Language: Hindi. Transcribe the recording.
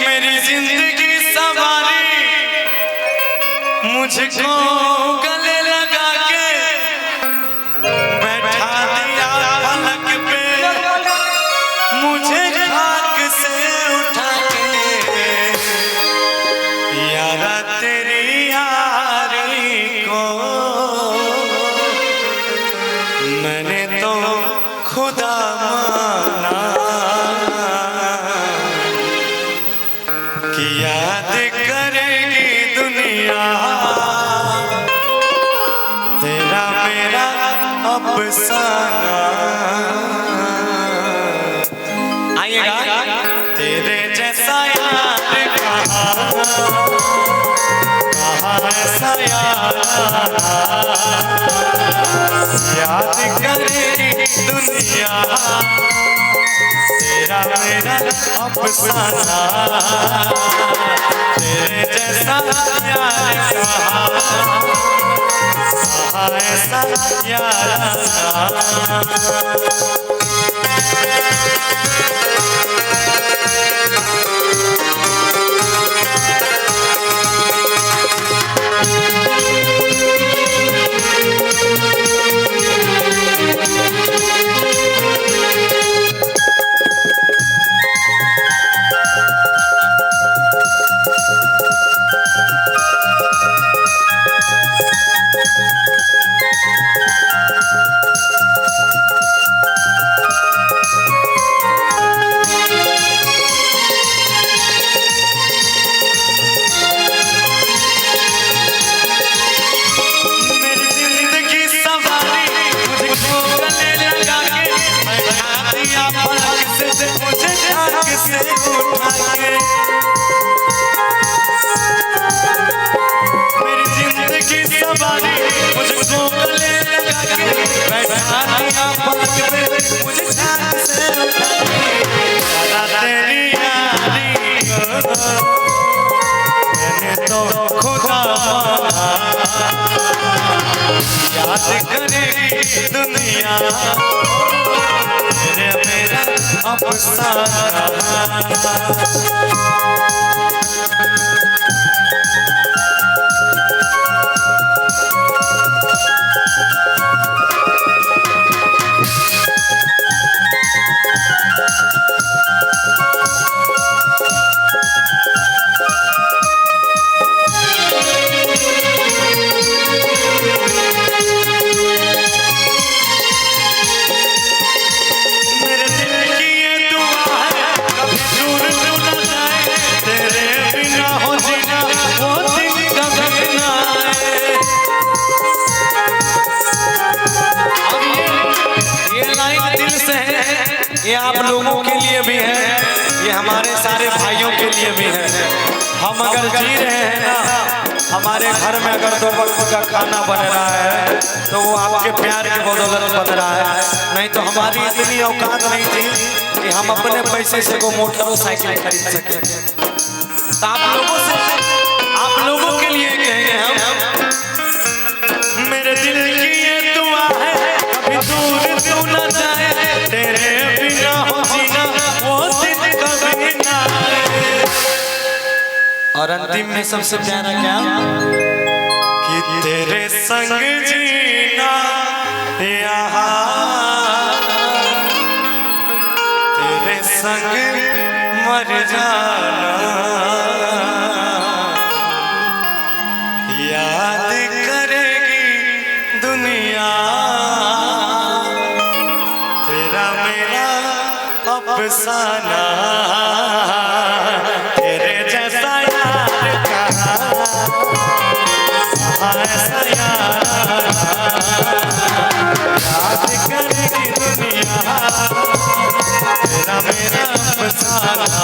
मेरी जिंदगी सवारी मुझको गले लगा के बैठा दिया पलक पे, मुझे खाक से उठा के यारा तेरी यारी को मैंने तो खुदा माना कि याद करेगी दुनिया तेरा मेरा अफसाना। आइएगा। तेरे जैसा यार कहाँ ऐसा यार याद करेगी दुनिया तेरा मेरा अफसाना। तेरे जैसा यार कहाँ ऐसा यार। मेरी जिंदगी सवारी मुझको गले लगा के बैठा दिया पलक पे, मुझे छाक से उठा के तेरी यारी को मैंने तो खुदा माना। याद करेगी दुनिया तेरे मेरा अफसाना। ये आप लोगों के लिए भी है, ये हमारे सारे भाइयों के लिए भी है। हम अगर जी रहे हैं ना, हमारे घर में अगर 2 वक्त का खाना बन रहा है तो वो आपके प्यार के बदौलत बन रहा है। नहीं तो हमारी इतनी औकात नहीं थी कि हम अपने पैसे से को मोटरसाइकिल खरीद सके। तो आप लोगों के लिए कहेंगे हम, मेरे दिल की ये दुआ है कभी दूर क्यों न जाए, तेरे बिना हो जीना वो दिन कभी ना आए। और अंतिम में सबसे प्यारा क्या कि तेरे संग जीना यहाँ, तेरे संग मर जाना। याद करेगी दुनिया तेरा मेरा अफसाना। तेरे जैसा यार कहाँ ऐसा यार याद करेगी दुनिया तेरा मेरा अफसाना।